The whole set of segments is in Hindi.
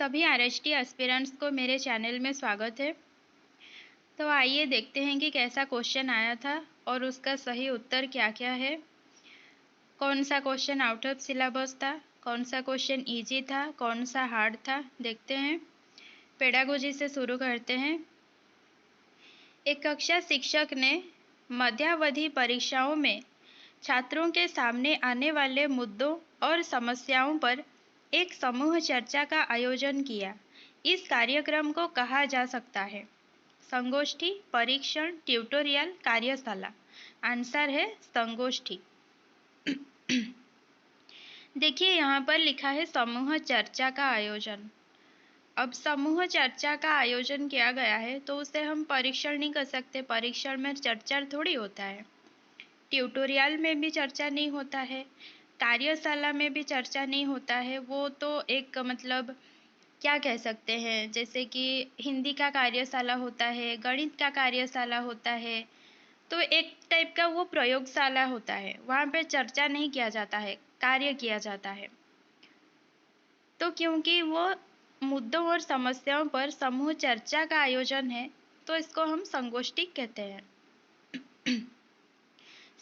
सभी आरएचटी एस्पिरेंट्स को मेरे चैनल में स्वागत है। तो आइए देखते हैं कि कैसा क्वेश्चन आया था और उसका सही उत्तर क्या क्या है। कौन सा क्वेश्चन आउट ऑफ सिलेबस था, कौन सा क्वेश्चन इजी था, कौन सा हार्ड था, देखते हैं। पेडागोजी से शुरू करते हैं। एक कक्षा शिक्षक ने मध्यावधि परीक्षाओं में छात्रों के सामने आने वाले मुद्दों और समस्याओं पर एक समूह चर्चा का आयोजन किया। इस कार्यक्रम को कहा जा सकता है संगोष्ठी, परीक्षण, ट्यूटोरियल, कार्यशाला। आंसर है संगोष्ठी। देखिए यहाँ पर लिखा है समूह चर्चा का आयोजन। अब समूह चर्चा का आयोजन किया गया है तो उसे हम परीक्षण नहीं कर सकते, परीक्षण में चर्चा थोड़ी होता है। ट्यूटोरियल में भी चर्चा नहीं होता है, कार्यशाला में भी चर्चा नहीं होता है। वो तो एक मतलब क्या कह सकते हैं, जैसे कि हिंदी का कार्यशाला होता है, गणित का कार्यशाला होता है, तो एक टाइप का वो प्रयोगशाला होता है। वहाँ पे चर्चा नहीं किया जाता है, कार्य किया जाता है। तो क्योंकि वो मुद्दों और समस्याओं पर समूह चर्चा का आयोजन है तो इसको हम संगोष्ठी कहते हैं।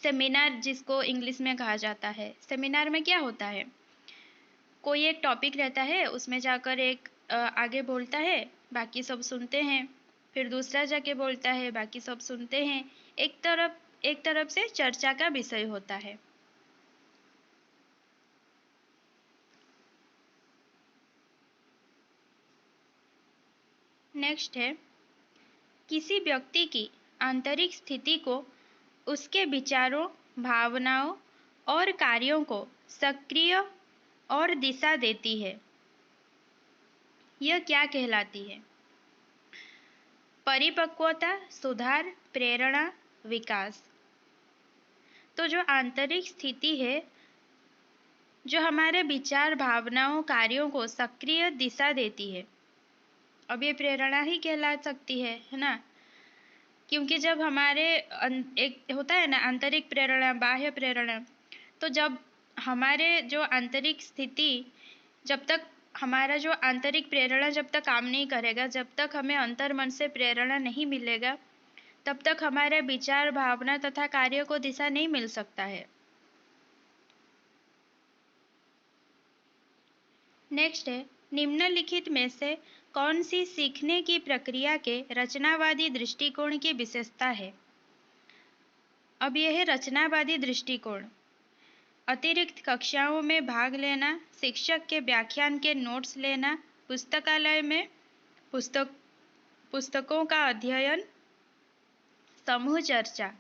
सेमिनार जिसको इंग्लिश में कहा जाता है। सेमिनार में क्या होता है, कोई एक टॉपिक रहता है, उसमें जाकर एक आगे बोलता है, बाकी सब सुनते हैं, फिर दूसरा जाके बोलता है, बाकी सब सुनते हैं। एक तरफ से चर्चा का विषय होता है। नेक्स्ट है, किसी व्यक्ति की आंतरिक स्थिति को उसके विचारों, भावनाओं और कार्यों को सक्रिय और दिशा देती है। यह क्या कहलाती है? परिपक्वता, सुधार, प्रेरणा, विकास। तो जो आंतरिक स्थिति है, जो हमारे विचार, भावनाओं, कार्यों को सक्रिय दिशा देती है, अब ये प्रेरणा ही कहला सकती है ना? क्योंकि जब हमारे एक होता है ना आंतरिक प्रेरणा, बाह्य प्रेरणा, तो जब हमारे जो आंतरिक स्थिति, जब तक हमारा जो आंतरिक प्रेरणा जब तक काम नहीं करेगा, जब तक हमें अंतर्मन से प्रेरणा नहीं मिलेगा, तब तक हमारे विचार, भावना तथा कार्यों को दिशा नहीं मिल सकता है। नेक्स्ट है, निम्नलिखित में से कौन सी सीखने की प्रक्रिया के रचनावादी दृष्टिकोण की विशेषता है? अब यह है रचनावादी दृष्टिकोण। अतिरिक्त कक्षाओं में भाग लेना, शिक्षक के व्याख्यान के नोट्स लेना, पुस्तकालय में पुस्तकों का अध्ययन, समूह चर्चा।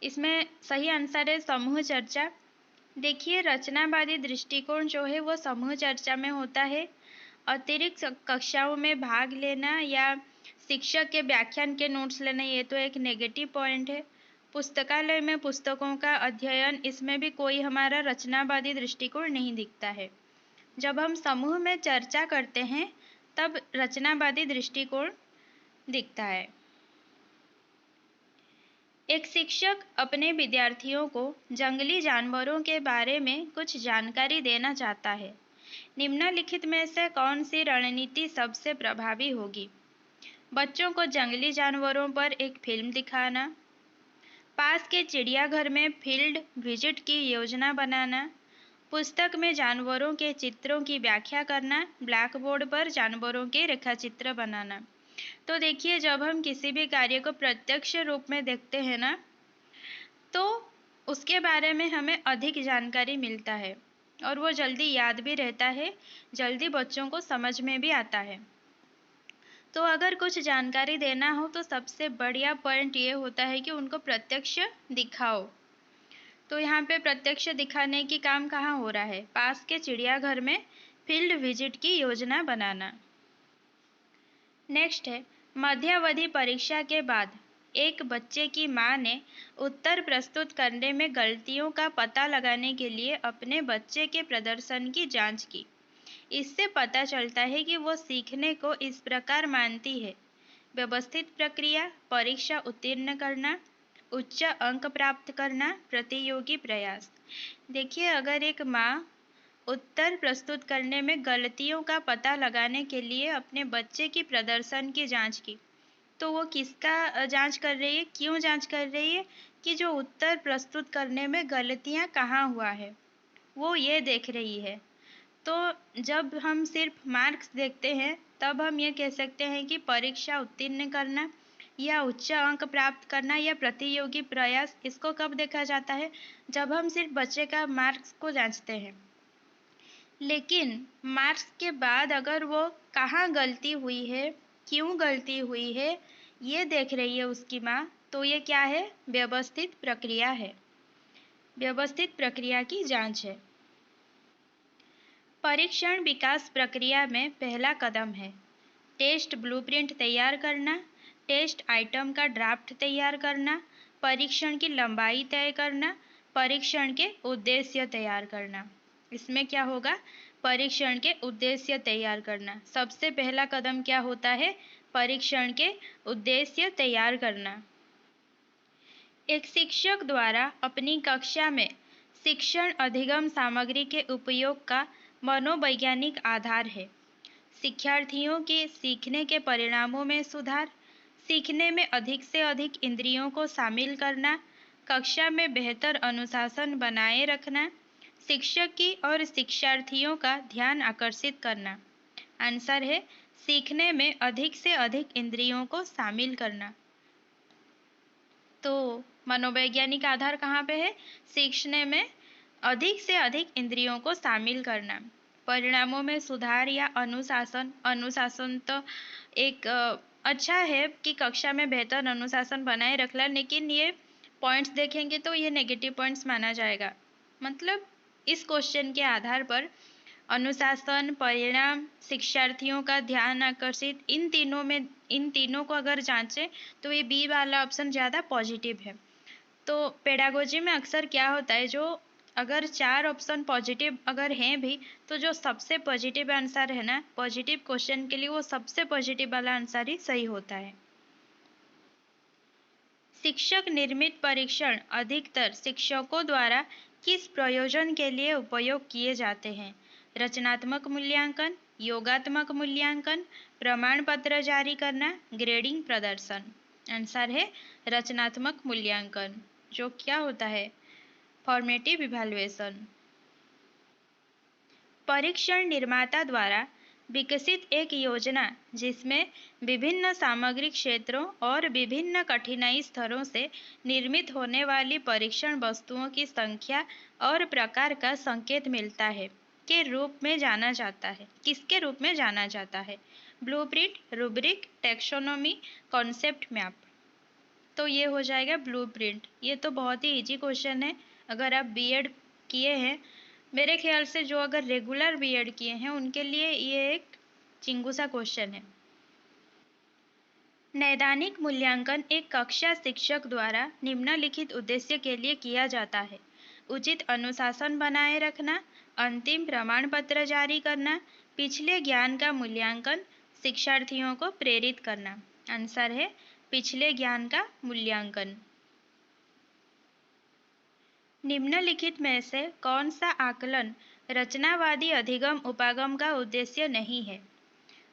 इसमें सही आंसर है समूह चर्चा। देखिए रचनावादी दृष्टिकोण जो है वो समूह चर्चा में होता है। अतिरिक्त कक्षाओं में भाग लेना या शिक्षक के व्याख्यान के नोट्स लेना, ये तो एक नेगेटिव पॉइंट है। पुस्तकालय में पुस्तकों का अध्ययन, इसमें भी कोई हमारा रचनावादी दृष्टिकोण नहीं दिखता है। जब हम समूह में चर्चा करते हैं तब रचनावादी दृष्टिकोण दिखता है। एक शिक्षक अपने विद्यार्थियों को जंगली जानवरों के बारे में कुछ जानकारी देना चाहता है। निम्नलिखित में से कौन सी रणनीति सबसे प्रभावी होगी? बच्चों को जंगली जानवरों पर एक फिल्म दिखाना, पास के चिड़ियाघर में फील्ड विजिट की योजना बनाना, पुस्तक में जानवरों के चित्रों की व्याख्या करना, ब्लैक बोर्ड पर जानवरों के रेखाचित्र बनाना। तो देखिए जब हम किसी भी कार्य को प्रत्यक्ष रूप में देखते हैं ना, तो उसके बारे में हमें अधिक जानकारी मिलता है और वो जल्दी याद भी रहता है, जल्दी बच्चों को समझ में भी आता है। तो अगर कुछ जानकारी देना हो तो सबसे बढ़िया पॉइंट ये होता है कि उनको प्रत्यक्ष दिखाओ। तो यहाँ पे प्रत्यक्ष दिखाने की काम कहाँ हो रहा है? पास के चिड़ियाघर में फील्ड विजिट की योजना बनाना। नेक्स्ट है, मध्यावधि परीक्षा के बाद एक बच्चे की मां ने उत्तर प्रस्तुत करने में गलतियों का पता लगाने के लिए अपने बच्चे के प्रदर्शन की जांच की। इससे पता चलता है कि वो सीखने को इस प्रकार मानती है: व्यवस्थित प्रक्रिया, परीक्षा उत्तीर्ण करना, उच्च अंक प्राप्त करना, प्रतियोगी प्रयास। देखिए अगर एक माँ उत्तर प्रस्तुत करने में गलतियों का पता लगाने के लिए अपने बच्चे की प्रदर्शन की जांच की। तो वो किसका जांच कर रही है, क्यों जांच कर रही है कि जो उत्तर प्रस्तुत करने में गलतियां कहाँ हुआ है, वो ये देख रही है। तो जब हम सिर्फ मार्क्स देखते हैं तब हम ये कह सकते हैं कि परीक्षा उत्तीर्ण करना या उच्च अंक प्राप्त करना या प्रतियोगी प्रयास, इसको कब देखा जाता है, जब हम सिर्फ बच्चे का मार्क्स को जांचते हैं। लेकिन मार्क्स के बाद अगर वो कहाँ गलती हुई है, क्यों गलती हुई है, ये देख रही है उसकी माँ, तो ये क्या है, व्यवस्थित प्रक्रिया है, व्यवस्थित प्रक्रिया की जांच है। परीक्षण विकास प्रक्रिया में पहला कदम है टेस्ट ब्लूप्रिंट तैयार करना, टेस्ट आइटम का ड्राफ्ट तैयार करना, परीक्षण की लंबाई तय करना, परीक्षण के उद्देश्य तैयार करना। इसमें क्या होगा, परीक्षण के उद्देश्य तैयार करना। सबसे पहला कदम क्या होता है, परीक्षण के उद्देश्य तैयार करना। एक शिक्षक द्वारा अपनी कक्षा में शिक्षण अधिगम सामग्री के उपयोग का मनोवैज्ञानिक आधार है शिक्षार्थियों के सीखने के परिणामों में सुधार, सीखने में अधिक से अधिक इंद्रियों को शामिल करना, कक्षा में बेहतर अनुशासन बनाए रखना, शिक्षक की और शिक्षार्थियों का ध्यान आकर्षित करना। आंसर है सीखने में अधिक से अधिक इंद्रियों को शामिल करना। तो मनोवैज्ञानिक आधार कहाँ पे है, सीखने में अधिक से अधिक इंद्रियों को शामिल करना। परिणामों में सुधार या अनुशासन, अनुशासन तो एक अच्छा है कि कक्षा में बेहतर अनुशासन बनाए रखना, लेकिन ये पॉइंट्स देखेंगे तो ये नेगेटिव पॉइंट्स माना जाएगा। मतलब इस क्वेश्चन के आधार पर अनुशासन, परिणाम, शिक्षार्थियों का ध्यान आकर्षित, इन तीनों को अगर जांचें तो ये बी वाला ऑप्शन ज़्यादा पॉजिटिव है। तो पेडागोजी में अक्सर क्या होता है, जो अगर 4 ऑप्शन पॉजिटिव अगर हैं भी, तो जो सबसे पॉजिटिव आंसर है ना, पॉजिटिव क्वेश्चन के लिए वो सबसे पॉजिटिव वाला आंसर ही सही होता है। शिक्षक निर्मित परीक्षण अधिकतर शिक्षकों द्वारा किस प्रयोजन के लिए उपयोग किए जाते हैं, रचनात्मक मूल्यांकन, योगात्मक मूल्यांकन, प्रमाण पत्र जारी करना, ग्रेडिंग प्रदर्शन। आंसर है रचनात्मक मूल्यांकन, जो क्या होता है, फॉर्मेटिव इवैल्यूएशन। परीक्षण निर्माता द्वारा विकसित एक योजना जिसमें विभिन्न सामग्री क्षेत्रों और विभिन्न कठिनाई स्तरों से निर्मित होने वाली परीक्षण वस्तुओं की संख्या और प्रकार का संकेत मिलता है के रूप में जाना जाता है। किसके रूप में जाना जाता है, blueprint, rubric, taxonomy, concept map. तो ये हो जाएगा ब्लूप्रिंट। ये तो बहुत ही इजी क्वेश्चन है। अगर आप बीएड किए हैं, मेरे ख्याल से जो अगर रेगुलर बीएड किए हैं उनके लिए ये एक चिंगू सा क्वेश्चन है। नैदानिक मूल्यांकन एक कक्षा शिक्षक द्वारा निम्नलिखित उद्देश्य के लिए किया जाता है, उचित अनुशासन बनाए रखना, अंतिम प्रमाण पत्र जारी करना, पिछले ज्ञान का मूल्यांकन, शिक्षार्थियों को प्रेरित करना। आंसर है पिछले ज्ञान का मूल्यांकन। निम्नलिखित में से कौन सा आकलन रचनावादी अधिगम उपागम का उद्देश्य नहीं है,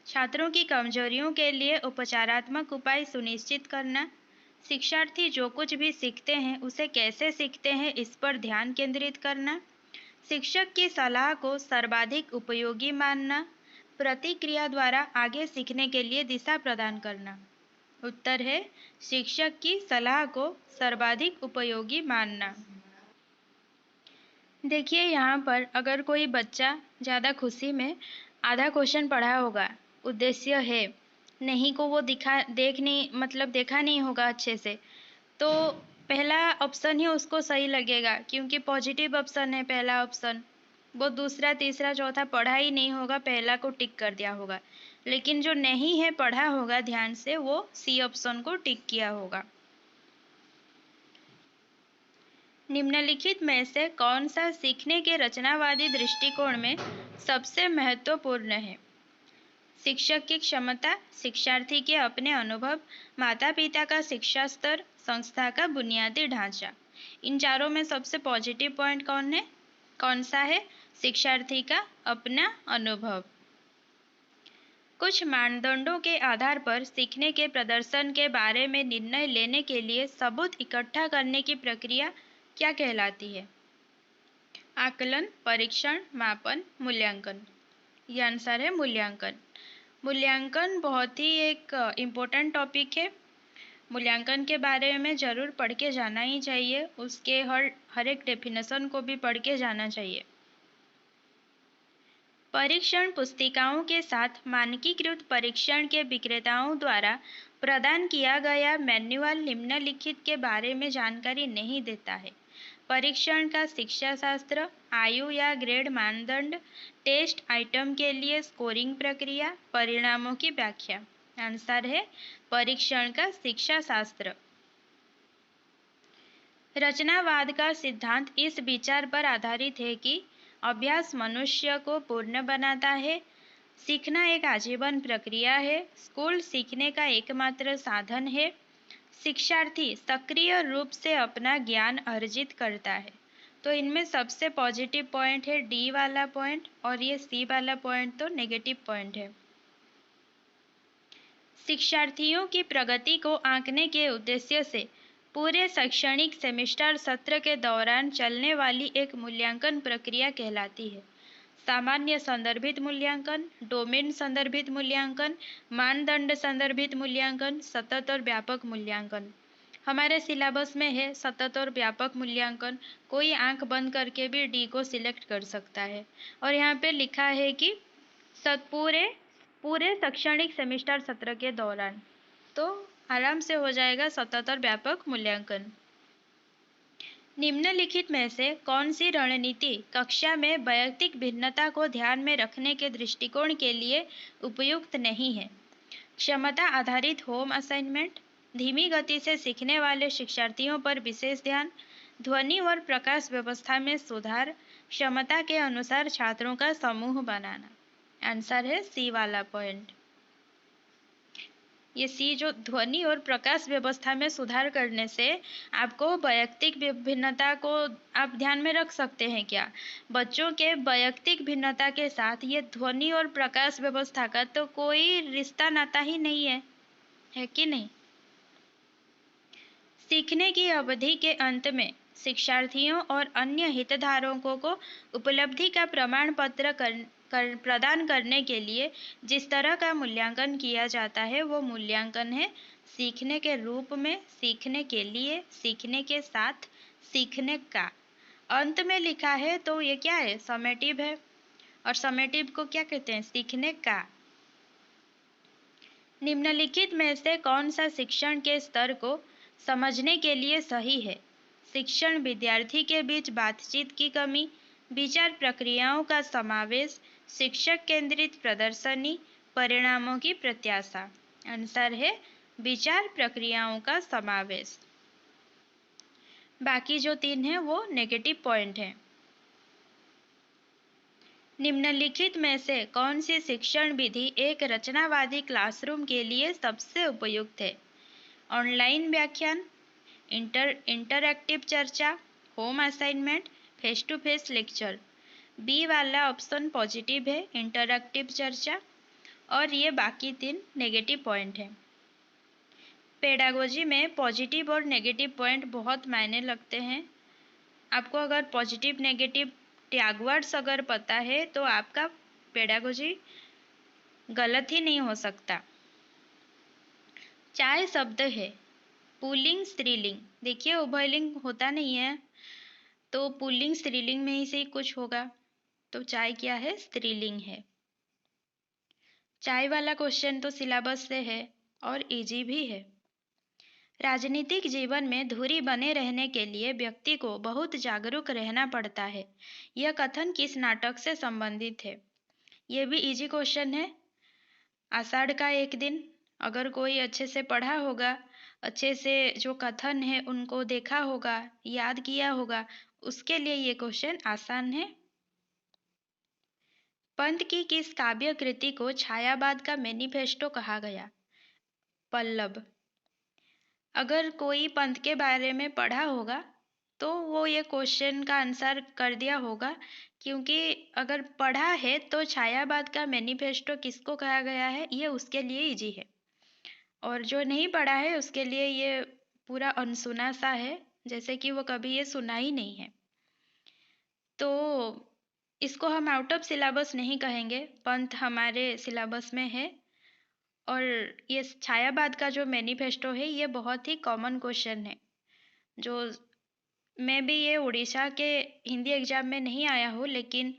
छात्रों की कमजोरियों के लिए उपचारात्मक उपाय सुनिश्चित करना, शिक्षार्थी जो कुछ भी सीखते हैं उसे कैसे सीखते हैं इस पर ध्यान केंद्रित करना, शिक्षक की सलाह को सर्वाधिक उपयोगी मानना, प्रतिक्रिया द्वारा आगे सीखने के लिए दिशा प्रदान करना। उत्तर है शिक्षक की सलाह को सर्वाधिक उपयोगी मानना। देखिए यहाँ पर अगर कोई बच्चा ज़्यादा खुशी में आधा क्वेश्चन पढ़ा होगा, उद्देश्य है, नहीं को वो देखा नहीं होगा अच्छे से, तो पहला ऑप्शन ही उसको सही लगेगा क्योंकि पॉजिटिव ऑप्शन है पहला ऑप्शन। वो दूसरा तीसरा चौथा पढ़ा ही नहीं होगा, पहला को टिक कर दिया होगा। लेकिन जो नहीं है पढ़ा होगा ध्यान से, वो सी ऑप्शन को टिक किया होगा। निम्नलिखित में से कौन सा सीखने के रचनावादी दृष्टिकोण में सबसे महत्वपूर्ण है, शिक्षक की क्षमता, शिक्षार्थी के अपने अनुभव, माता पिता का शिक्षा स्तर, संस्था का बुनियादी ढांचा। इन चारों में सबसे पॉजिटिव पॉइंट कौन सा है, शिक्षार्थी का अपना अनुभव। कुछ मानदंडों के आधार पर सीखने के प्रदर्शन के बारे में निर्णय लेने के लिए सबूत इकट्ठा करने की प्रक्रिया क्या कहलाती है? आकलन, परीक्षण, मापन, मूल्यांकन। ये आंसर है मूल्यांकन। मूल्यांकन बहुत ही एक इम्पोर्टेंट टॉपिक है। मूल्यांकन के बारे में ज़रूर पढ़ के जाना ही चाहिए, उसके हर एक डेफिनेशन को भी पढ़ के जाना चाहिए। परीक्षण पुस्तिकाओं के साथ मानकीकृत परीक्षण के विक्रेताओं द्वारा प्रदान किया गया मैनुअल निम्नलिखित के बारे में जानकारी नहीं देता है। परीक्षण का शिक्षाशास्त्र, आयु या ग्रेड मानदंड, टेस्ट आइटम के लिए स्कोरिंग प्रक्रिया, परिणामों की व्याख्या। आंसर है परीक्षण का शिक्षाशास्त्र। रचनावाद का सिद्धांत इस विचार पर आधारित है कि अभ्यास मनुष्य को पूर्ण बनाता है। सीखना एक आजीवन प्रक्रिया है। स्कूल सीखने का एकमात्र साधन है। शिक्षार्थी सक्रिय रूप से अपना ज्ञान अर्जित करता है। तो इनमें सबसे पॉजिटिव पॉइंट है डी वाला पॉइंट, और ये सी वाला पॉइंट तो नेगेटिव पॉइंट है। शिक्षार्थियों की प्रगति को आंकने के उद्देश्य से पूरे शैक्षणिक सेमेस्टर सत्र के दौरान चलने वाली एक मूल्यांकन प्रक्रिया कहलाती है। सामान्य संदर्भित मूल्यांकन, डोमेन संदर्भित मूल्यांकन, मानदंड संदर्भित मूल्यांकन, सतत और व्यापक मूल्यांकन। हमारे सिलेबस में है सतत और व्यापक मूल्यांकन। कोई आंख बंद करके भी डी को सिलेक्ट कर सकता है। और यहाँ पे लिखा है कि पूरे पूरे शैक्षणिक सेमेस्टर सत्र के दौरान, तो आराम से हो जाएगा सतत और व्यापक मूल्यांकन। निम्नलिखित में से कौन सी रणनीति कक्षा में वैयक्तिक भिन्नता को ध्यान में रखने के दृष्टिकोण के लिए उपयुक्त नहीं है? क्षमता आधारित होम असाइनमेंट, धीमी गति से सीखने वाले शिक्षार्थियों पर विशेष ध्यान, ध्वनि और प्रकाश व्यवस्था में सुधार, क्षमता के अनुसार छात्रों का समूह बनाना। आंसर है सी वाला पॉइंट। ये सी जो ध्वनि और प्रकाश व्यवस्था में सुधार करने से आपको वैयक्तिक भिन्नता को आप ध्यान में रख सकते हैं क्या? बच्चों के वैयक्तिक भिन्नता के साथ ये ध्वनि और प्रकाश व्यवस्था का तो कोई रिश्ता नाता ही नहीं है कि नहीं? सीखने की अवधि के अंत में शिक्षार्थियों और अन्य हितधारकों को उपलब्धि का प्रमाण पत्र प्रदान करने के लिए जिस तरह का मूल्यांकन किया जाता है वो मूल्यांकन है सीखने के रूप में, सीखने के लिए, सीखने के साथ, सीखने का। अंत में लिखा है तो ये क्या है? समेटिव है। और समेटिव को क्या कहते हैं? सीखने का। निम्नलिखित में से कौन सा शिक्षण के स्तर को समझने के लिए सही है? शिक्षण, विद्यार्थी के बीच बातचीत की कमी, विचार प्रक्रियाओं का समावेश, शिक्षक केंद्रित प्रदर्शनी, परिणामों की प्रत्याशा। आंसर है विचार प्रक्रियाओं का समावेश। बाकी जो तीन है वो नेगेटिव पॉइंट है। निम्नलिखित में से कौन सी शिक्षण विधि एक रचनावादी क्लासरूम के लिए सबसे उपयुक्त है? ऑनलाइन व्याख्यान, इंटरएक्टिव चर्चा, home assignment, face to face lecture. B वाला ऑप्शन पॉजिटिव है, इंटरएक्टिव चर्चा, और ये बाकी तीन नेगेटिव पॉइंट हैं। पेडागोजी में पॉजिटिव और नेगेटिव पॉइंट बहुत मायने लगते हैं। आपको अगर पॉजिटिव नेगेटिव टैगवर्ड्स अगर पता है तो आपका पेडागोजी गलत ही नहीं हो सकता। चाय शब्द है पुल्लिंग स्त्रीलिंग। देखिए उभयलिंग होता नहीं है तो पुल्लिंग स्त्रीलिंग में ही से कुछ होगा, तो चाय क्या है? स्त्रीलिंग है। चाय वाला क्वेश्चन तो सिलेबस से है और इजी भी है। राजनीतिक जीवन में धुरी बने रहने के लिए व्यक्ति को बहुत जागरूक रहना पड़ता है। यह कथन किस नाटक से संबंधित है? यह भी इजी क्वेश्चन है। आषाढ़ का एक दिन, अगर कोई अच्छे से पढ़ा होगा, अच्छे से जो कथन है उनको देखा होगा, याद किया होगा, उसके लिए ये क्वेश्चन आसान है। पंत की किस काव्य कृति को छायावाद का मैनिफेस्टो कहा गया? पल्लव। अगर कोई पंत के बारे में पढ़ा होगा तो वो ये क्वेश्चन का आंसर कर दिया होगा, क्योंकि अगर पढ़ा है तो छायावाद का मैनिफेस्टो किसको कहा गया है ये उसके लिए इजी है, और जो नहीं पढ़ा है उसके लिए ये पूरा अनसुना सा है, जैसे कि वो कभी ये सुना ही नहीं है। तो इसको हम आउट ऑफ सिलेबस नहीं कहेंगे, पंथ हमारे सिलेबस में है। और ये छायावाद का जो मैनिफेस्टो है ये बहुत ही कॉमन क्वेश्चन है, जो मैं भी ये उड़ीसा के हिंदी एग्जाम में नहीं आया हूँ, लेकिन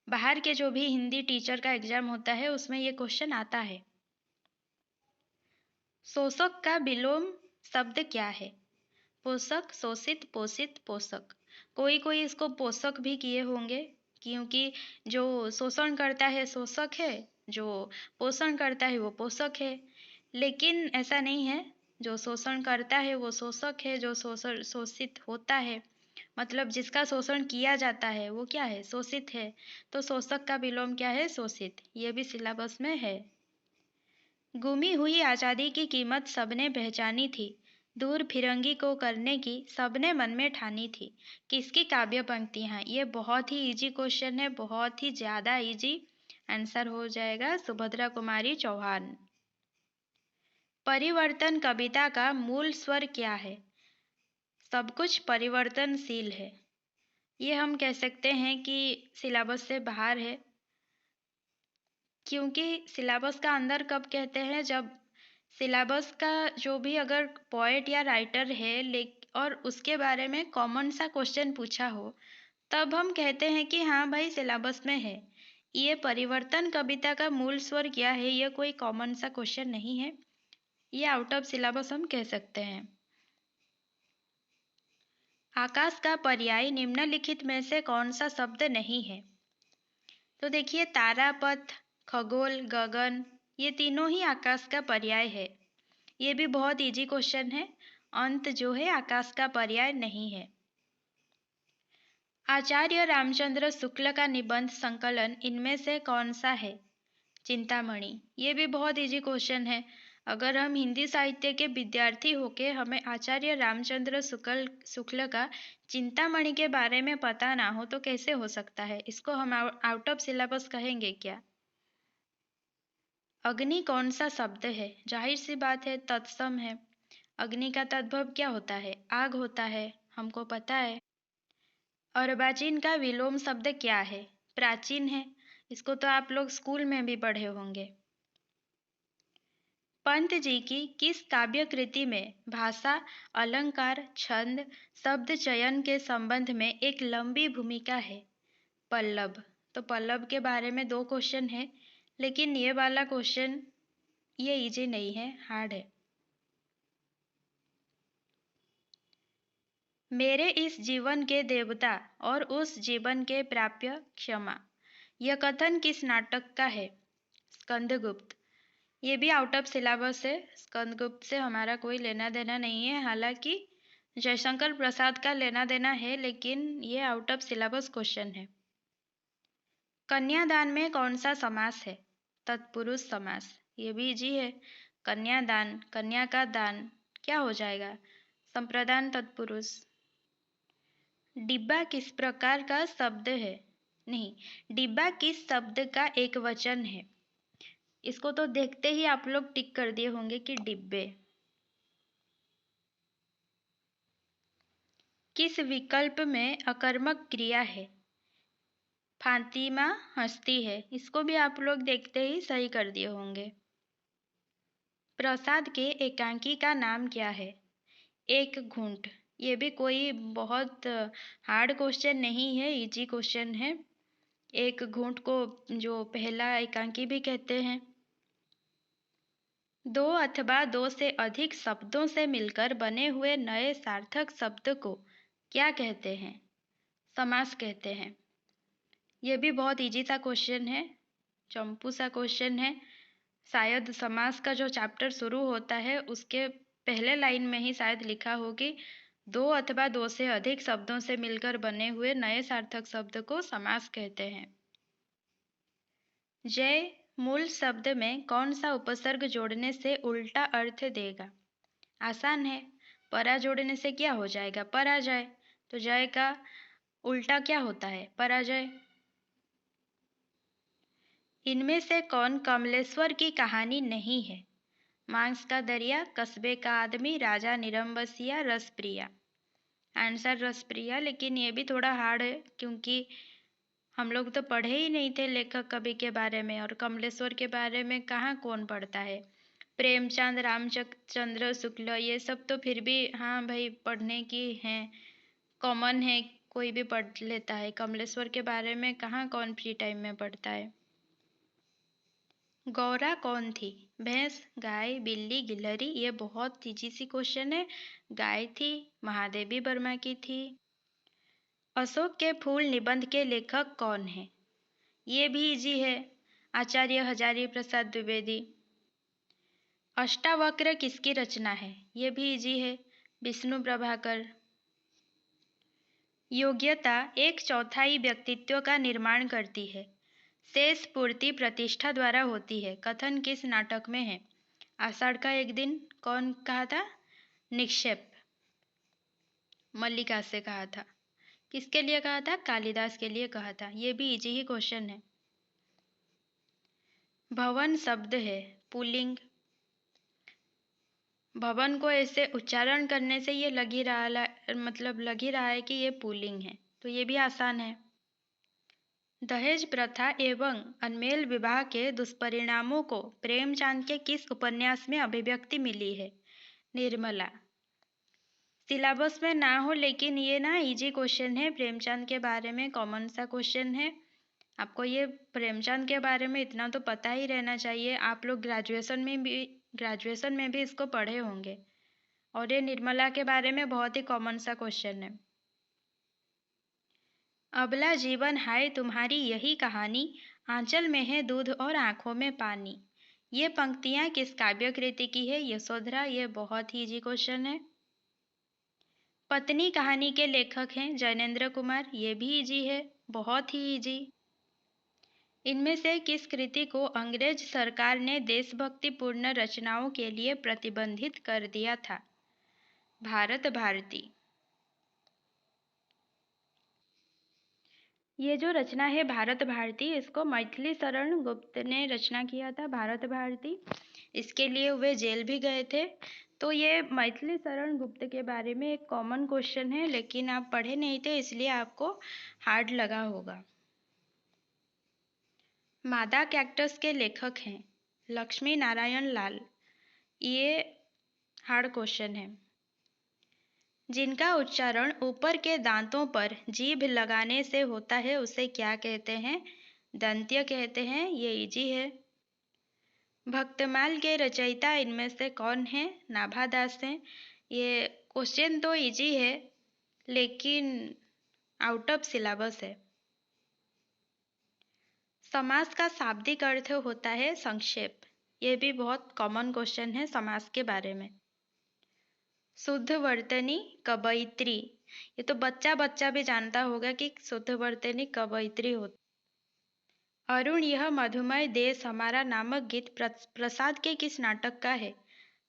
बाहर के जो भी हिंदी टीचर का एग्जाम होता है उसमें ये क्वेश्चन आता है। शोषक का विलोम शब्द क्या है? पोषक, शोषित, पोषित, पोषक। कोई कोई इसको पोषक भी किए होंगे, क्योंकि जो शोषण करता है शोषक है, जो पोषण करता है वो पोषक है। लेकिन ऐसा नहीं है, जो शोषण करता है वो शोषक है, जो शोषण शोषित होता है मतलब जिसका शोषण किया जाता है वो क्या है? शोषित है। तो शोषक का विलोम क्या है? शोषित। ये भी सिलेबस में है। गुमी हुई आज़ादी की कीमत सबने पहचानी थी, दूर फिरंगी को करने की सबने मन में ठानी थी। किसकी काव्य पंक्तियाँ? ये बहुत ही इजी क्वेश्चन है, बहुत ही ज़्यादा इजी। आंसर हो जाएगा सुभद्रा कुमारी चौहान। परिवर्तन कविता का मूल स्वर क्या है? सब कुछ परिवर्तनशील है। ये हम कह सकते हैं कि सिलेबस से बाहर है, क्योंकि सिलेबस का अंदर कब कहते हैं? जब सिलेबस का जो भी अगर पोएट या राइटर है और उसके बारे में कॉमन सा क्वेश्चन पूछा हो, तब हम कहते हैं कि हाँ भाई सिलेबस में है। ये परिवर्तन कविता का मूल स्वर क्या है, ये कोई कॉमन सा क्वेश्चन नहीं है, ये आउट ऑफ सिलेबस हम कह सकते हैं। आकाश का पर्याय निम्नलिखित में से कौन सा शब्द नहीं है? तो देखिए, तारा, पथ, खगोल, गगन, ये तीनों ही आकाश का पर्याय है। ये भी बहुत इजी क्वेश्चन है। अंत जो है आकाश का पर्याय नहीं है। आचार्य रामचंद्र शुक्ल का निबंध संकलन इनमें से कौन सा है? चिंतामणि। ये भी बहुत इजी क्वेश्चन है। अगर हम हिंदी साहित्य के विद्यार्थी होके हमें आचार्य रामचंद्र शुक्ल का चिंतामणि के बारे में पता ना हो तो कैसे हो सकता है? इसको हम आउट ऑफ सिलेबस कहेंगे क्या? अग्नि कौन सा शब्द है? जाहिर सी बात है, तत्सम है। अग्नि का तद्भव क्या होता है? आग होता है, हमको पता है। अर्वाचीन का विलोम शब्द क्या है? प्राचीन है। इसको तो आप लोग स्कूल में भी पढ़े होंगे। पंत जी की किस काव्य कृति में भाषा, अलंकार, छंद, शब्द चयन के संबंध में एक लंबी भूमिका है? पल्लव। तो पल्लव के बारे में 2 क्वेश्चन है, लेकिन ये वाला क्वेश्चन ये इजी नहीं है, हार्ड है। मेरे इस जीवन के देवता और उस जीवन के प्राप्य क्षमा, यह कथन किस नाटक का है? स्कंदगुप्त। ये भी आउट ऑफ सिलेबस है। स्कंदगुप्त से हमारा कोई लेना देना नहीं है, हालांकि जयशंकर प्रसाद का लेना देना है, लेकिन ये आउट ऑफ सिलेबस क्वेश्चन है। कन्यादान में कौन सा समास है? तत्पुरुष समास। ये भी इजी है। कन्यादान, कन्या का दान क्या हो जाएगा? संप्रदान तत्पुरुष। डिब्बा किस प्रकार का शब्द है? नहीं, डिब्बा किस शब्द का एक वचन है? इसको तो देखते ही आप लोग टिक कर दिए होंगे कि डिब्बे। किस विकल्प में अकर्मक क्रिया है? फातिमा हंसती है। इसको भी आप लोग देखते ही सही कर दिए होंगे। प्रसाद के एकांकी का नाम क्या है? एक घूंट। ये भी कोई बहुत हार्ड क्वेश्चन नहीं है, इजी क्वेश्चन है। एक घूंट को जो पहला एकांकी भी कहते हैं। 2 अथवा 2 से अधिक शब्दों से मिलकर बने हुए नए सार्थक शब्द को क्या कहते हैं? समास कहते हैं। ये भी बहुत इजी सा क्वेश्चन है, चंपू सा क्वेश्चन है। शायद समास का जो चैप्टर शुरू होता है उसके पहले लाइन में ही शायद लिखा हो कि 2 अथवा 2 से अधिक शब्दों से मिलकर बने हुए नए सार्थक शब्द को समास कहते हैं। जय मूल शब्द में कौन सा उपसर्ग जोड़ने से उल्टा अर्थ देगा? आसान है। परा जोड़ने से क्या हो जाएगा? पराजय। तो जय का उल्टा क्या होता है? पराजय। इनमें से कौन कमलेश्वर की कहानी नहीं है? मांस का दरिया, कस्बे का आदमी, राजा निरंबसिया, रसप्रिया। आंसर रसप्रिया, लेकिन ये भी थोड़ा हार्ड है क्योंकि हम लोग तो पढ़े ही नहीं थे लेखक कवि के बारे में, और कमलेश्वर के बारे में कहाँ कौन पढ़ता है। प्रेमचंद, रामचंद्र शुक्ल, ये सब तो फिर भी हाँ भाई पढ़ने की हैं, कॉमन है, कोई भी पढ़ लेता है। कमलेश्वर के बारे में कहाँ कौन फ्री टाइम में पढ़ता है। गौरा कौन थी? भैंस, गाय, बिल्ली, गिलहरी? ये बहुत इजी सी क्वेश्चन है। गाय थी, महादेवी वर्मा की थी। अशोक के फूल निबंध के लेखक कौन है? ये भी इजी है, आचार्य हजारी प्रसाद द्विवेदी। अष्टावक्र किसकी रचना है? ये भी इजी है, विष्णु प्रभाकर। योग्यता एक चौथाई व्यक्तित्व का निर्माण करती है, शेष पूर्ति प्रतिष्ठा द्वारा होती है। कथन किस नाटक में है? आषाढ़ का एक दिन। कौन कहा था? निक्षेप, मल्लिका से कहा था। किसके लिए कहा था? कालिदास के लिए कहा था। ये भी इजी ही क्वेश्चन है। भवन शब्द है, पुल्लिंग। भवन को ऐसे उच्चारण करने से ये लग ही रहा है कि ये पुल्लिंग है, तो ये भी आसान है। दहेज प्रथा एवं अनमेल विवाह के दुष्परिणामों को प्रेमचंद के किस उपन्यास में अभिव्यक्ति मिली है? निर्मला। सिलेबस में ना हो लेकिन ये ना इजी क्वेश्चन है, प्रेमचंद के बारे में कॉमन सा क्वेश्चन है। आपको ये प्रेमचंद के बारे में इतना तो पता ही रहना चाहिए, आप लोग ग्रेजुएशन में भी इसको पढ़े होंगे। और ये निर्मला के बारे में बहुत ही कॉमन सा क्वेश्चन है। अबला जीवन हाय तुम्हारी यही कहानी, आंचल में है दूध और आंखों में पानी। ये पंक्तियां किस काव्य कृति की है? यशोधरा। ये बहुत ही इजी क्वेश्चन है। पत्नी कहानी के लेखक हैं जैनेन्द्र कुमार। ये भी इजी है, बहुत ही इजी। इनमें से किस कृति को अंग्रेज सरकार ने देशभक्तिपूर्ण रचनाओं के लिए प्रतिबंधित कर दिया था? भारत भारती। ये जो रचना है भारत भारती, इसको मैथिली शरण गुप्त ने रचना किया था, भारत भारती। इसके लिए वे जेल भी गए थे। तो ये मैथिली शरण गुप्त के बारे में एक कॉमन क्वेश्चन है, लेकिन आप पढ़े नहीं थे इसलिए आपको हार्ड लगा होगा। मादा कैक्टस के लेखक हैं लक्ष्मी नारायण लाल। ये हार्ड क्वेश्चन है। जिनका उच्चारण ऊपर के दांतों पर जीभ लगाने से होता है उसे क्या कहते हैं? दंत्य कहते हैं। ये इजी है। भक्तमाल के रचयिता इनमें से कौन है? नाभादास हैं। ये क्वेश्चन तो इजी है लेकिन आउट ऑफ सिलेबस है। समास का शाब्दिक अर्थ होता है संक्षेप। ये भी बहुत कॉमन क्वेश्चन है समास के बारे में। शुद्ध वर्तनी कवयित्री, ये तो बच्चा बच्चा भी जानता होगा कि शुद्ध वर्तनी कवयित्री होती। अरुण यह मधुमय देश हमारा नामक गीत प्रसाद के किस नाटक का है?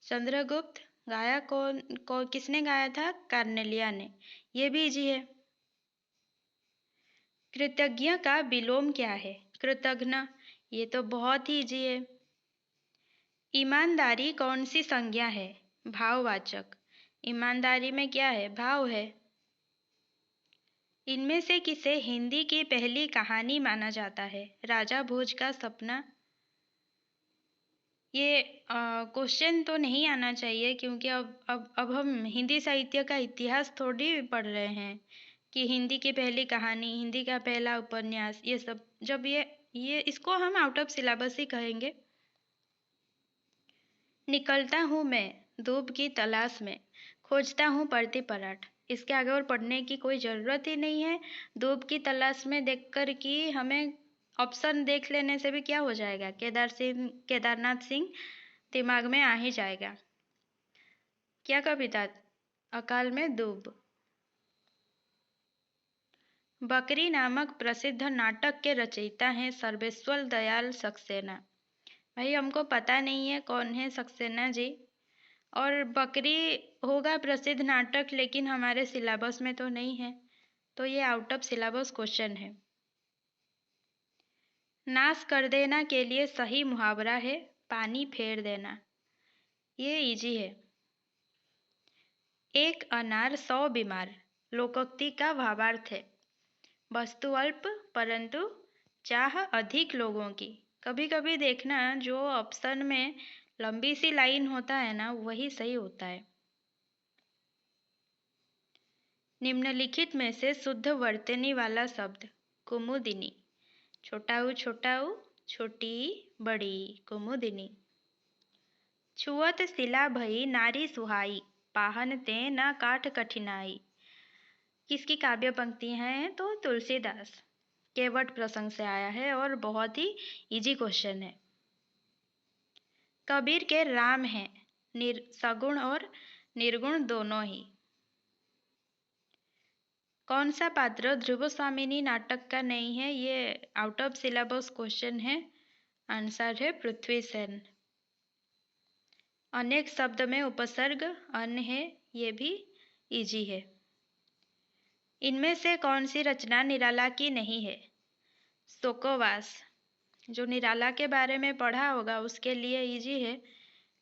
चंद्रगुप्त। गाया कौन किसने गाया था? कार्नेलिया ने। ये भी इजी है। कृतज्ञ का विलोम क्या है? कृतघ्न। ये तो बहुत ही इजी है। ईमानदारी कौन सी संज्ञा है? भाववाचक। ईमानदारी में क्या है? भाव है। इनमें से किसे हिंदी की पहली कहानी माना जाता है? राजा भोज का सपना। ये क्वेश्चन तो नहीं आना चाहिए क्योंकि अब हम हिंदी साहित्य का इतिहास थोड़ी पढ़ रहे हैं कि हिंदी की पहली कहानी, हिंदी का पहला उपन्यास, ये सब जब ये इसको हम आउट ऑफ सिलेबस ही कहेंगे। निकलता हूँ मैं धूप की तलाश में, खोजता हूँ परती पराठ। इसके आगे और पढ़ने की कोई ज़रूरत ही नहीं है। धूप की तलाश में देखकर कि हमें ऑप्शन देख लेने से भी क्या हो जाएगा, केदारनाथ सिंह दिमाग में आ ही जाएगा। क्या कविता? अकाल में दूब। बकरी नामक प्रसिद्ध नाटक के रचयिता हैं सर्वेश्वर दयाल सक्सेना। भाई हमको पता नहीं है कौन है सक्सेना जी, और बकरी होगा प्रसिद्ध नाटक, लेकिन हमारे सिलेबस में तो नहीं है, तो ये आउट ऑफ सिलेबस क्वेश्चन है। नाश कर देना के लिए सही मुहावरा है पानी फेर देना। ये इजी है। एक अनार 100 बीमार, लोकोक्ति का भावार्थ है वस्तु अल्प परंतु चाह अधिक लोगों की। कभी कभी देखना जो ऑप्शन में लंबी सी लाइन होता है ना, वही सही होता है। निम्नलिखित में से शुद्ध वर्तनी वाला शब्द। कुमुदिनी, छोटा ऊ, छोटी बड़ी कुमुदिनी। छुअत सिला भई नारी सुहाई, पाहन ते न काठ कठिनाई। किसकी काव्य पंक्तियां हैं? तो तुलसीदास। केवट प्रसंग से आया है और बहुत ही इजी क्वेश्चन है। कबीर के राम हैं सगुण और निर्गुण दोनों ही। कौन सा पात्र ध्रुव स्वामिनी नाटक का नहीं है? ये आउट ऑफ सिलेबस क्वेश्चन है। आंसर है पृथ्वी सेन। अनेक शब्द में उपसर्ग अन है, ये भी इजी है। इनमें से कौन सी रचना निराला की नहीं है? शोकोवास। जो निराला के बारे में पढ़ा होगा उसके लिए इजी है,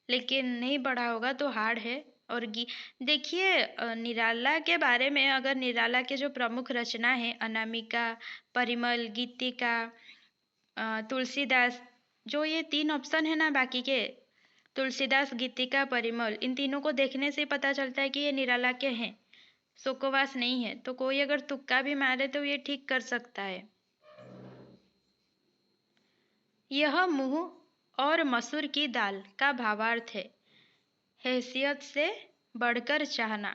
लेकिन नहीं पढ़ा होगा तो हार्ड है। और देखिए, निराला के बारे में, अगर निराला के जो प्रमुख रचना है अनामिका, परिमल, गीतिका, तुलसीदास, जो ये 3 ऑप्शन है ना बाकी के, तुलसीदास, गीतिका, परिमल, इन तीनों को देखने से पता चलता है कि ये निराला के हैं, शोकोवास नहीं है। तो कोई अगर तुक्का भी मारे तो ये ठीक कर सकता है। यह मुंह और मसूर की दाल का भावार्थ है हैसियत से बढ़कर चाहना।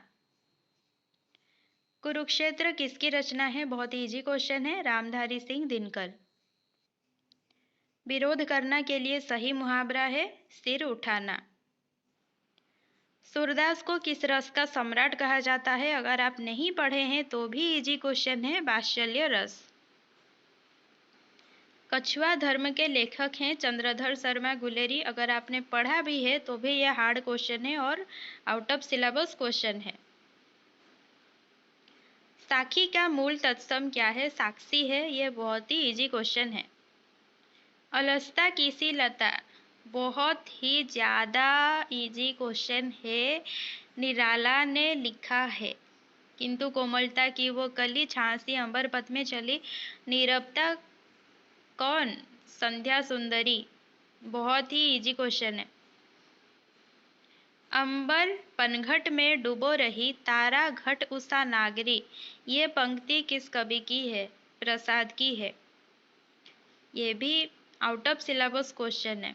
कुरुक्षेत्र किसकी रचना है? बहुत इजी क्वेश्चन है, रामधारी सिंह दिनकर। विरोध करना के लिए सही मुहावरा है सिर उठाना। सूरदास को किस रस का सम्राट कहा जाता है? अगर आप नहीं पढ़े हैं तो भी इजी क्वेश्चन है, वात्सल्य रस। कछुआ धर्म के लेखक हैं चंद्रधर शर्मा गुलेरी। अगर आपने पढ़ा भी है तो भी यह हार्ड क्वेश्चन है और आउट ऑफ सिलेबस क्वेश्चन है। साखी का मूल तत्सम क्या है? साक्षी है। यह बहुत ही इजी क्वेश्चन है। अलस्ता की सी लता, बहुत ही ज्यादा इजी क्वेश्चन है। निराला ने लिखा है किंतु कोमलता की वो कली, झांसी अंबर पथ में चली, नीरवता कौन? संध्या सुंदरी। बहुत ही इजी क्वेश्चन है। अंबर पनघट में डूबो रही, तारा घट उषा नागरी। ये पंक्ति किस कवि की है? प्रसाद की है। ये भी आउट ऑफ सिलेबस क्वेश्चन है।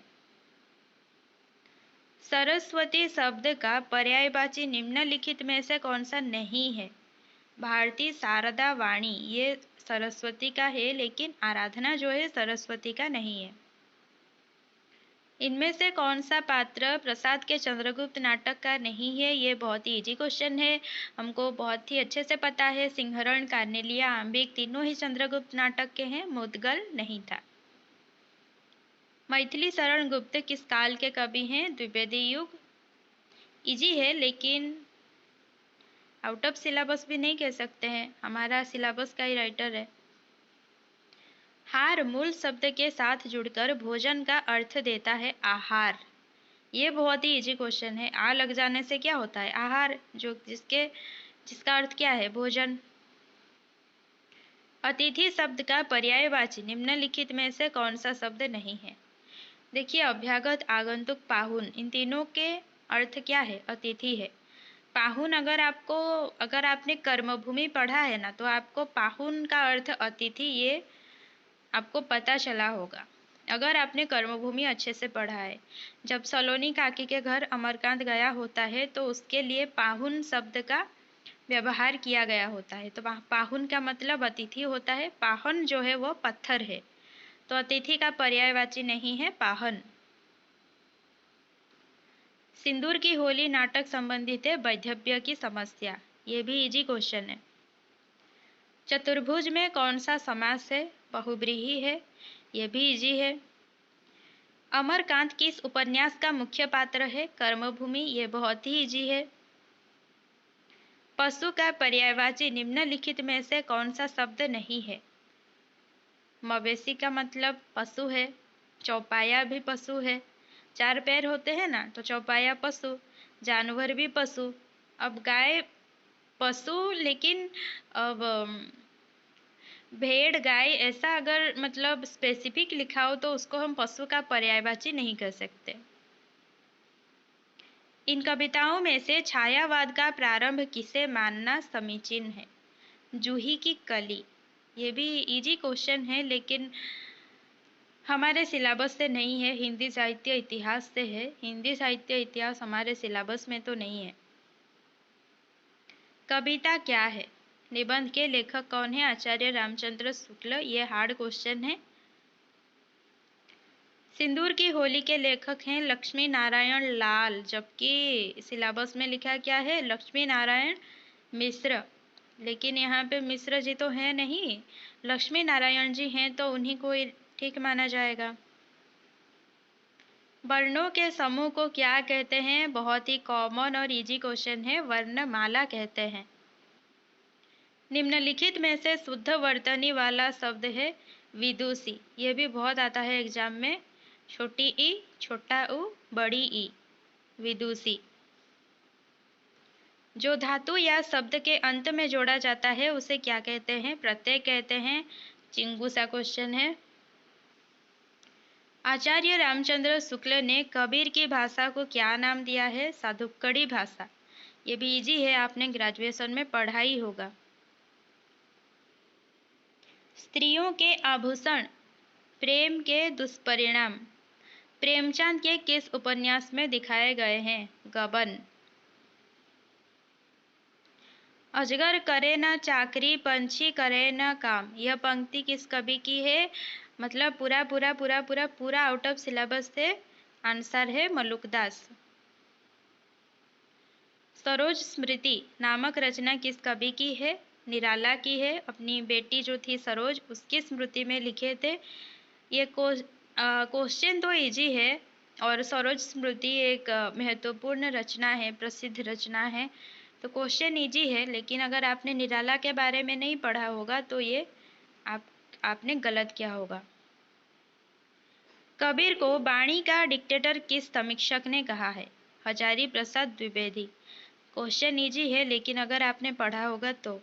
सरस्वती शब्द का पर्यायवाची निम्नलिखित में से कौन सा नहीं है? भारती, शारदा, वाणी। ये सरस्वती का है, लेकिन आराधना जो है सरस्वती का नहीं है। इनमें से कौन सा पात्र प्रसाद के चंद्रगुप्त नाटक का नहीं है? ये बहुत ही इजी क्वेश्चन है, हमको बहुत ही अच्छे से पता है। सिंहरण, कार्नेलिया, आंबिक तीनों ही चंद्रगुप्त नाटक के हैं, मुदगल नहीं था। मैथिली शरण गुप्त किस काल के कवि हैं? द्विवेदी युग। इजी है, लेकिन आउट ऑफ सिलेबस भी नहीं कह सकते हैं, हमारा सिलेबस का ही राइटर है। हार मूल शब्द के साथ जुड़कर भोजन का अर्थ देता है आहार। ये बहुत ही इजी क्वेश्चन है। आ लग जाने से क्या होता है? आहार, जो जिसका अर्थ क्या है? भोजन। अतिथि शब्द का पर्यायवाची निम्नलिखित में से कौन सा शब्द नहीं है? देखिए, अभ्यागत, आगंतुक, पाहुन, इन तीनों के अर्थ क्या है? अतिथि है। पाहुन, अगर आपने कर्मभूमि पढ़ा है ना, तो आपको पाहुन का अर्थ अतिथि, ये आपको पता चला होगा अगर आपने कर्मभूमि अच्छे से पढ़ा है। जब सलोनी काकी के घर अमरकांत गया होता है तो उसके लिए पाहुन शब्द का व्यवहार किया गया होता है। तो पाहुन का मतलब अतिथि होता है। पाहन जो है वो पत्थर है, तो अतिथि का पर्यायवाची नहीं है पाहन। सिंदूर की होली नाटक संबंधित है वैधव्य की समस्या। ये भी इजी क्वेश्चन है। चतुर्भुज में कौन सा समास है? बहुव्रीहि है। ये भी इजी है। अमरकांत किस उपन्यास का मुख्य पात्र है? कर्मभूमि। ये बहुत ही इजी है। पशु का पर्यायवाची निम्नलिखित में से कौन सा शब्द नहीं है? मवेशी का मतलब पशु है। चौपाया भी पशु है। 4 पैर होते हैं ना, तो चौपाया पशु। जानवर भी पशु। अब गाय पशु, लेकिन अब भेड़ गाय ऐसा अगर मतलब स्पेसिफिक लिखा हो तो उसको हम पशु का पर्यायवाची नहीं कर सकते। इन कविताओं में से छायावाद का प्रारंभ किसे मानना समीचीन है? जूही की कली। ये भी इजी क्वेश्चन है, लेकिन हमारे सिलेबस से नहीं है, हिंदी साहित्य इतिहास से है। हिंदी साहित्य इतिहास हमारे सिलेबस में तो नहीं है। कविता क्या है? निबंध के लेखक कौन है? आचार्य रामचंद्र शुक्ल। ये हार्ड क्वेश्चन है। सिंदूर की होली के लेखक हैं लक्ष्मी नारायण लाल, जबकि सिलेबस में लिखा क्या है? लक्ष्मी नारायण मिश्र। लेकिन यहाँ पे मिश्र जी तो हैं नहीं, लक्ष्मी नारायण जी हैं, तो उन्हीं को ठीक माना जाएगा। वर्णों के समूह को क्या कहते हैं? बहुत ही कॉमन और इजी क्वेश्चन है, वर्णमाला कहते हैं। निम्नलिखित में से शुद्ध वर्तनी वाला शब्द है विदुषी। ये भी बहुत आता है एग्जाम में। छोटी ई, छोटा ऊ, बड़ी ई, विदुषी। जो धातु या शब्द के अंत में जोड़ा जाता है उसे क्या कहते हैं? प्रत्यय कहते हैं। चिंगू सा क्वेश्चन है। आचार्य रामचंद्र शुक्ल ने कबीर की भाषा को क्या नाम दिया है? साधुक्कड़ी भाषा। ये भी इजी है, आपने ग्रेजुएशन में पढ़ा ही होगा। स्त्रियों के आभूषण, प्रेम के दुष्परिणाम प्रेमचंद के किस उपन्यास में दिखाए गए हैं? गबन। अजगर करे न चाकरी, पंछी करे न काम। यह पंक्ति किस कवि की है? मतलब पूरा पूरा पूरा पूरा पूरा आउट ऑफ सिलेबस से आंसर है मलुकदास। सरोज स्मृति नामक रचना किस कवि की है? निराला की है। अपनी बेटी जो थी सरोज, उसकी स्मृति में लिखे थे। ये क्वेश्चन तो इजी है, और सरोज स्मृति एक महत्वपूर्ण रचना है, प्रसिद्ध रचना है, तो क्वेश्चन इजी है। लेकिन अगर आपने निराला के बारे में नहीं पढ़ा होगा तो ये आपने गलत किया होगा। कबीर को बाणी का डिक्टेटर किस समीक्षक ने कहा है? हजारी प्रसाद द्विवेदी। क्वेश्चन इजी है, लेकिन अगर आपने पढ़ा होगा तो।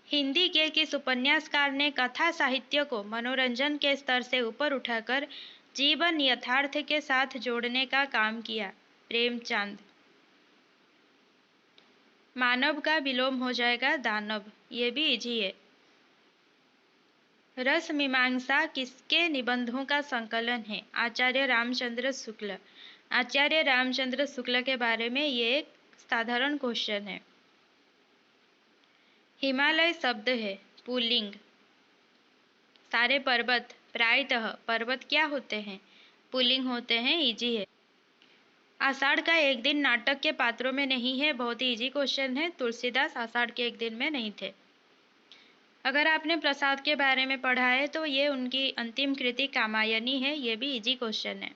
हिंदी के किस उपन्यासकार ने कथा साहित्य को मनोरंजन के स्तर से ऊपर उठाकर जीवन यथार्थ के साथ जोड़ने का काम किया? प्रेमचंद। मानव का विलोम हो जाएगा दानव। ये भी इजी है। रस मीमांसा किसके निबंधों का संकलन है? आचार्य रामचंद्र शुक्ल। आचार्य रामचंद्र शुक्ल के बारे में ये एक साधारण क्वेश्चन है। हिमालय शब्द है पुल्लिंग। सारे पर्वत, प्रायतः पर्वत क्या होते हैं? पुल्लिंग होते हैं। इजी है। आषाढ़ का एक दिन नाटक के पात्रों में नहीं है। बहुत ही इजी क्वेश्चन है। तुलसीदास आषाढ़ के एक दिन में नहीं थे। अगर आपने प्रसाद के बारे में पढ़ा है तो ये उनकी अंतिम कृति कामायनी है। ये भी इजी क्वेश्चन है।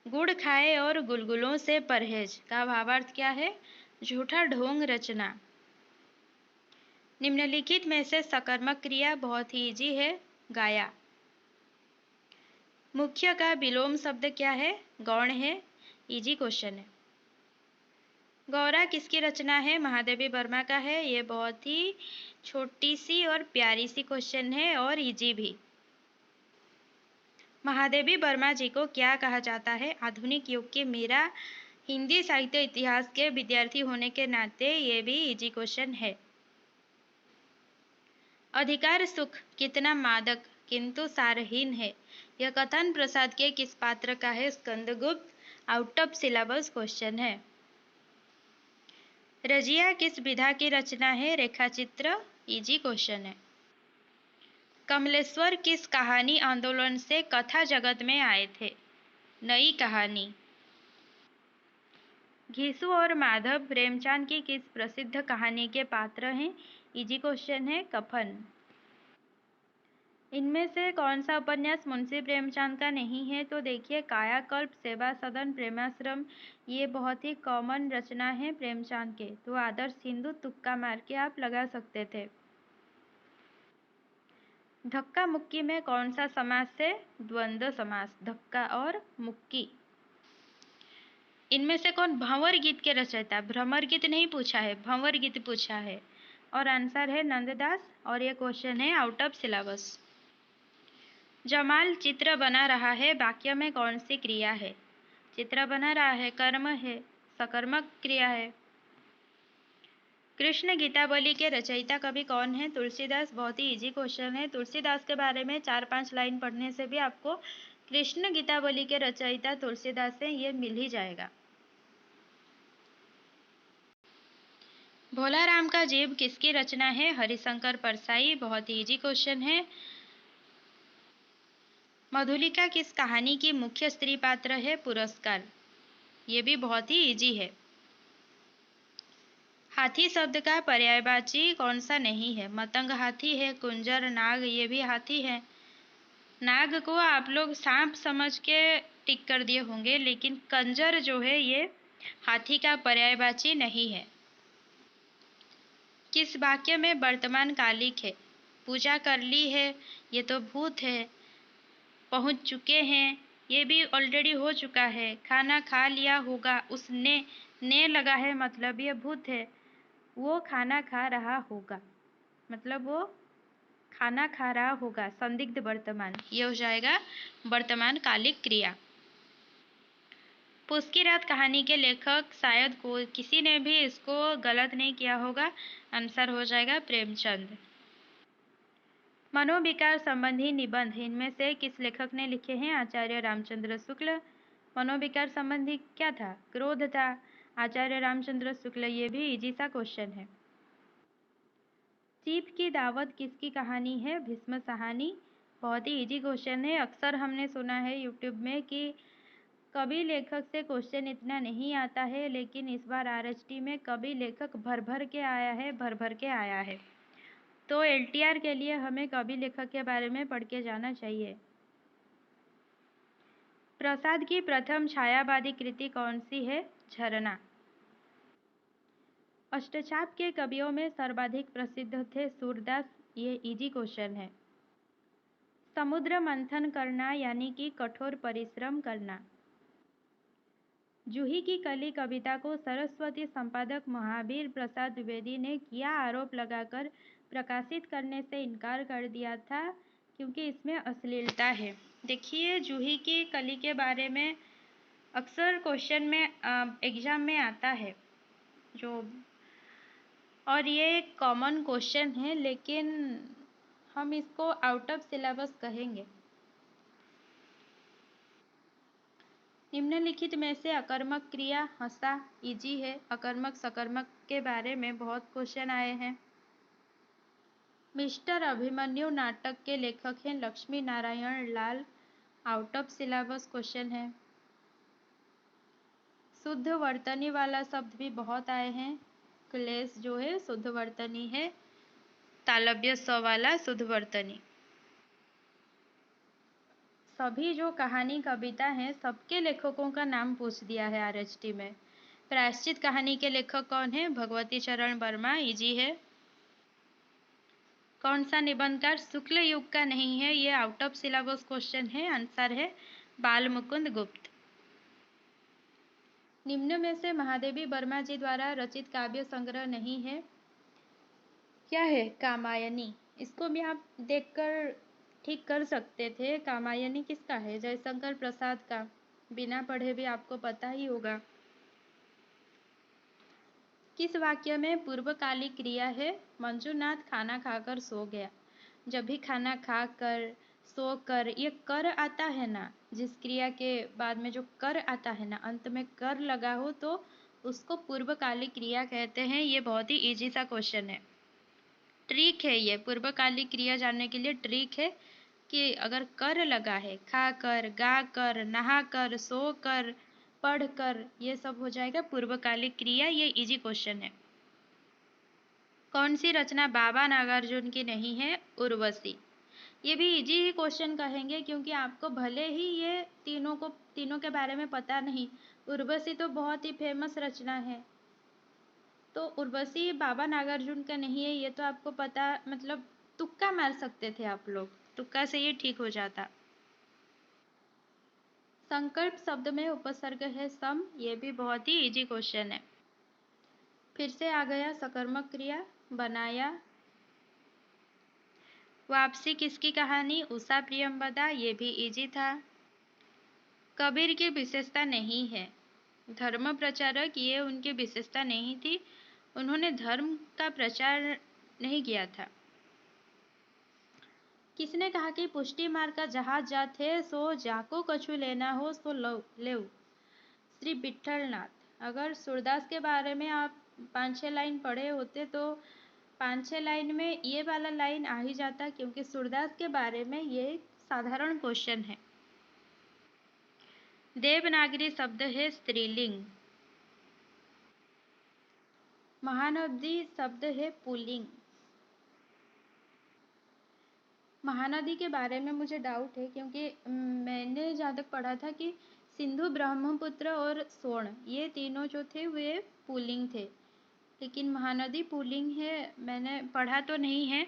गुड़ खाए और गुलगुलों से परहेज का भावार्थ क्या है? झूठा ढोंग रचना। निम्नलिखित में से सकर्मक क्रिया बहुत ही इजी है, गाया। मुख्य का विलोम शब्द क्या है? गौण है। इजी क्वेश्चन है। गौरा किसकी रचना है? महादेवी वर्मा का है। ये बहुत ही छोटी सी और प्यारी सी क्वेश्चन है, और इजी भी। महादेवी वर्मा जी को क्या कहा जाता है? आधुनिक युग के मेरा हिंदी साहित्य इतिहास के विद्यार्थी होने के नाते ये भी इजी क्वेश्चन है। अधिकार सुख कितना मादक किंतु सारहीन है, यह कथन प्रसाद के किस पात्र का है? Skandagupta. Out of syllabus question है। रजिया किस विधा की रचना है? रेखाचित्र। इजी क्वेश्चन है। कमलेश्वर किस कहानी आंदोलन से कथा जगत में आए थे? नई कहानी। घीसू और माधव प्रेमचंद की किस प्रसिद्ध कहानी के पात्र हैं? इजी क्वेश्चन है। कफन। इनमें से कौन सा उपन्यास मुंशी प्रेमचंद का नहीं है? तो देखिए, कायाकल्प, सेवा सदन, प्रेमाश्रम, ये बहुत ही कॉमन रचना है प्रेमचंद के। तो आदर्श हिंदू तुक्का मार के आप लगा सकते थे। धक्का मुक्की में कौन सा समास है? द्वंद्व समास, धक्का और मुक्की। इनमें से कौन भंवर गीत के रचयिता? भ्रमर गीत नहीं पूछा है, भंवर गीत पूछा है। और आंसर है नंददास। और ये क्वेश्चन है आउट ऑफ सिलेबस। जमाल चित्र बना रहा है, वाक्य में कौन सी क्रिया है? चित्र बना रहा है, कर्म है, सकर्मक क्रिया है। कृष्ण गीतावली के रचयिता कवि कौन है? तुलसीदास। बहुत ही इजी क्वेश्चन है। तुलसीदास के बारे में 4-5 लाइन पढ़ने से भी आपको कृष्ण गीतावली के रचयिता तुलसीदास है ये मिल ही जाएगा। भोला राम का जीव किसकी रचना है? हरिशंकर परसाई। बहुत ही इजी क्वेश्चन है। मधुलिका किस कहानी की मुख्य स्त्री पात्र है? पुरस्कार। ये भी बहुत ही इजी है। हाथी शब्द का पर्यायवाची कौन सा नहीं है? मतंग हाथी है, कुंजर, नाग, ये भी हाथी है। नाग को आप लोग सांप समझ के टिक कर दिए होंगे, लेकिन कंजर जो है ये हाथी का पर्यायवाची नहीं है। किस वाक्य में वर्तमान कालिक है? पूजा कर ली है, ये तो भूत है। पहुंच चुके हैं, ये भी ऑलरेडी हो चुका है। खाना खा लिया होगा, उसने ने लगा है मतलब ये भूत है। वो खाना खा रहा होगा, मतलब वो खाना खा रहा होगा। संदिग्ध वर्तमान, ये हो जाएगा वर्तमान कालिक क्रिया। पूस की रात कहानी के लेखक शायद किसी ने भी इसको गलत नहीं किया होगा। आंसर हो जाएगा प्रेमचंद। मनोविकार संबंधी निबंध इनमें से किस लेखक ने लिखे हैं? आचार्य रामचंद्र शुक्ल। मनोविकार संबंधी क्या था? क्रोध था। आचार्य रामचंद्र शुक्ल। ये भी इजी सा क्वेश्चन है। चीफ की दावत किसकी कहानी है? भीष्म साहनी। बहुत ही इजी क्वेश्चन है। अक्सर हमने सुना है यूट्यूब में कि कवि लेखक से क्वेश्चन इतना नहीं आता है, लेकिन इस बार आरएचटी में कवि लेखक भर भर के आया है, भर भर के आया है। तो एलटीआर के लिए हमें कवि लेखक के बारे में पढ़ के जाना चाहिए। प्रसाद की प्रथम छायावादी कृति कौन सी है? झरना। अष्टचाप के कवियों में सर्वाधिक प्रसिद्ध थे सूरदास। ये इजी क्वेश्चन है। समुद्र मंथन करना यानी कि कठोर परिश्रम करना। जूही की कली कविता को सरस्वती संपादक महावीर प्रसाद द्विवेदी ने किया आरोप लगाकर प्रकाशित करने से इनकार कर दिया था क्योंकि इसमें अश्लीलता है। देखिए, जूही की कली के बारे में अक्सर क्वेश्चन में एग्जाम में आता है जो, और ये एक कॉमन क्वेश्चन है, लेकिन हम इसको आउट ऑफ सिलेबस कहेंगे। निम्नलिखित में से अकर्मक क्रिया हंसा इजी है। अकर्मक सकर्मक के बारे में बहुत क्वेश्चन आए हैं। मिस्टर अभिमन्यु नाटक के लेखक हैं Lakshmi Narayan Lal. Out of syllabus question है। शुद्ध वर्तनी वाला शब्द भी बहुत आए हैं। क्लेश जो है शुद्ध वर्तनी है। तालव्य स वाला शुद्ध वर्तनी। सभी जो कहानी कविता हैं सबके लेखकों का नाम पूछ दिया है आरएचटी में। प्रायश्चित कहानी के लेखक कौन है? भगवती चरण वर्मा। इजी है। कौन सा निबंधकार शुक्ल युग का नहीं है? ये आउट ऑफ सिलेबस क्वेश्चन है। आंसर है बाल मुकुंद गुप्त। निम्न में से महादेवी वर्मा जी द्वारा रचित काव्य संग्रह नहीं है। क्या है? कामायनी। इसको भी आप देखकर ठीक कर सकते थे। कामायनी किसका है? जयशंकर प्रसाद का। बिना पढ़े भी आपको पता ही होगा। किस वाक्य में पूर्वकालिक क्रिया है? मंजूनाथ खाना खाकर सो गया। जब भी खाना खाकर, सोकर, ये कर आता है ना, जिस क्रिया के बाद में जो कर आता है ना, अंत में कर लगा हो तो उसको पूर्वकालिक क्रिया कहते हैं। ये बहुत ही इजी सा क्वेश्चन है। ट्रिक है ये, पूर्वकालिक क्रिया जानने के लिए ट्रिक है कि अगर कर लगा है, खा कर, गा कर, नहा कर, सो कर, पढ़ कर, ये सब हो जाएगा पूर्वकालिक क्रिया। ये इजी क्वेश्चन है। कौन सी रचना बाबा नागार्जुन की नहीं है? उर्वशी। ये भी इजी ही क्वेश्चन कहेंगे, क्योंकि आपको भले ही ये तीनों के बारे में पता नहीं। उर्वशी तो बहुत ही फेमस रचना है, तो उर्वशी बाबा नागार्जुन का नहीं है, ये तो आपको पता, मतलब तुक्का मार सकते थे आप लोग, तुक्का से ये ठीक हो जाता। संकल्प शब्द में उपसर्ग है सम, ये भी बहुत ही इजी क्वेश्चन है। फिर से आ गया सकर्मक क्रिया, बनाया। वापसी किसकी कहानी, उषा प्रियंवदा, ये भी इजी था। कबीर की विशेषता नहीं है, धर्म प्रचारक, ये उनकी विशेषता नहीं थी, उन्होंने धर्म का प्रचार नहीं किया था। किसने कहा कि पुष्टि मार्ग का जहाज जात है, सो जाको कछु लेना हो सो लेव, श्री विठलनाथ। अगर सूरदास के बारे में आप 5-6 लाइन पढ़े होते तो 5-6 लाइन में ये वाला लाइन आ ही जाता, क्योंकि सूरदास के बारे में ये साधारण क्वेश्चन है। देवनागरी शब्द है स्त्रीलिंग। महानदी शब्द है पुल्लिंग। महानदी के बारे में मुझे डाउट है, क्योंकि मैंने जहाँ तक पढ़ा था कि सिंधु, ब्रह्मपुत्र और सोन, ये तीनों जो थे वे पुल्लिंग थे, लेकिन महानदी पुल्लिंग है, मैंने पढ़ा तो नहीं है।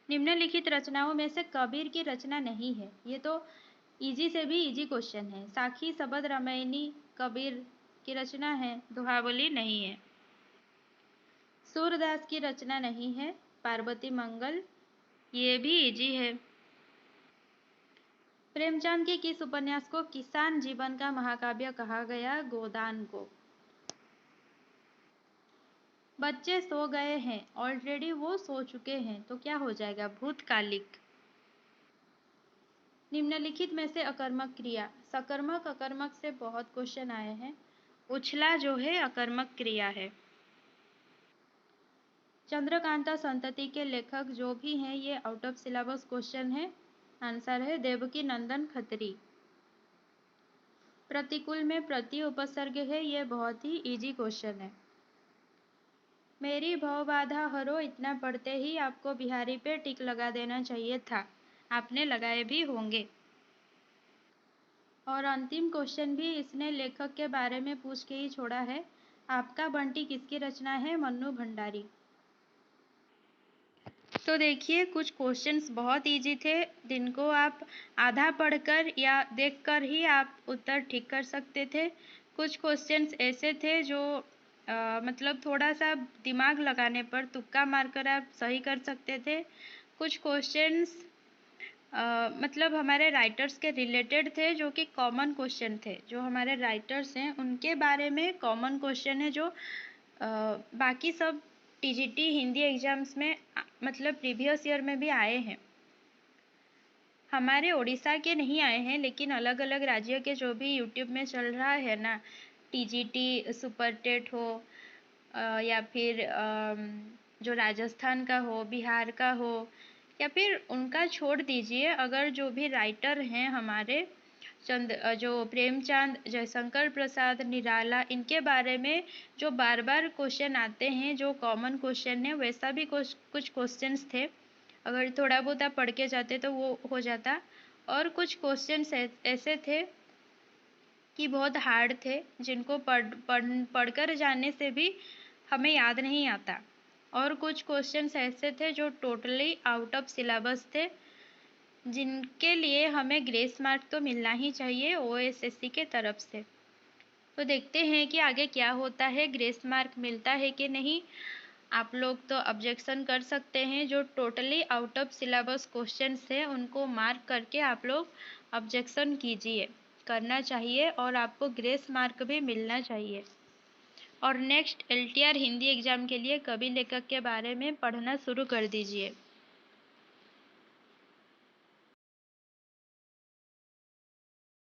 निम्नलिखित रचनाओं में से कबीर की रचना नहीं है, ये तो इजी से भी इजी क्वेश्चन है। साखी, शबद, रामायणी कबीर की रचना है, दोहावली नहीं है। सूरदास की रचना नहीं है, पार्वती मंगल, ये भी इजी है। प्रेमचंद के किस उपन्यास को किसान जीवन का महाकाव्य कहा गया, गोदान को। बच्चे सो गए हैं, ऑलरेडी वो सो चुके हैं, तो क्या हो जाएगा, भूतकालिक। निम्नलिखित में से अकर्मक क्रिया, सकर्मक अकर्मक से बहुत क्वेश्चन आए हैं, उछला जो है अकर्मक क्रिया है। चंद्रकांता संतति के लेखक जो भी हैं, ये आउट ऑफ सिलेबस क्वेश्चन है। आंसर है देवकी नंदन खत्री। प्रतिकूल में प्रति उपसर्ग है, ये बहुत ही इजी क्वेश्चन है। मेरी भवबाधा हरो, इतना पढ़ते ही आपको बिहारी पे टिक लगा देना चाहिए था, आपने लगाए भी होंगे। और अंतिम क्वेश्चन भी इसने लेखक के बारे में पूछ के ही छोड़ा है, आपका बंटी किसकी रचना है, मन्नू भंडारी। तो देखिए, कुछ क्वेश्चंस बहुत इजी थे, जिनको आप आधा पढ़कर या देखकर ही आप उत्तर ठीक कर सकते थे। कुछ क्वेश्चंस ऐसे थे जो मतलब थोड़ा सा दिमाग लगाने पर, तुक्का मारकर आप सही कर सकते थे। कुछ क्वेश्चंस मतलब हमारे राइटर्स के रिलेटेड थे, जो कि कॉमन क्वेश्चन थे, जो हमारे राइटर्स हैं उनके बारे में कॉमन क्वेश्चन है, जो बाकी सब टीजीटी हिंदी एग्जाम्स में मतलब प्रीवियस ईयर में भी आए हैं। हमारे उड़ीसा के नहीं आए हैं, लेकिन अलग अलग राज्य के जो भी यूट्यूब में चल रहा है ना, टीजीटी सुपर टेट हो या फिर जो राजस्थान का हो, बिहार का हो, या फिर उनका छोड़ दीजिए, अगर जो भी राइटर हैं हमारे जो प्रेमचंद, जयशंकर प्रसाद, निराला, इनके बारे में जो बार बार क्वेश्चन आते हैं, जो कॉमन क्वेश्चन है, वैसा भी कुछ क्वेश्चंस थे। अगर थोड़ा बहुत आप पढ़ के जाते तो वो हो जाता। और कुछ क्वेश्चंस ऐसे थे कि बहुत हार्ड थे, जिनको पढ़कर जाने से भी हमें याद नहीं आता। और कुछ क्वेश्चंस ऐसे थे जो टोटली आउट ऑफ सिलेबस थे, जिनके लिए हमें ग्रेस मार्क तो मिलना ही चाहिए ओएसएससी के तरफ से। तो देखते हैं कि आगे क्या होता है, ग्रेस मार्क मिलता है कि नहीं। आप लोग तो ऑब्जेक्शन कर सकते हैं, जो totally out of syllabus questions है उनको मार्क करके आप लोग ऑब्जेक्शन कीजिए, करना चाहिए, और आपको ग्रेस मार्क भी मिलना चाहिए। और नेक्स्ट एलटीआर हिंदी एग्ज़ाम के लिए कवि लेखक के बारे में पढ़ना शुरू कर दीजिए।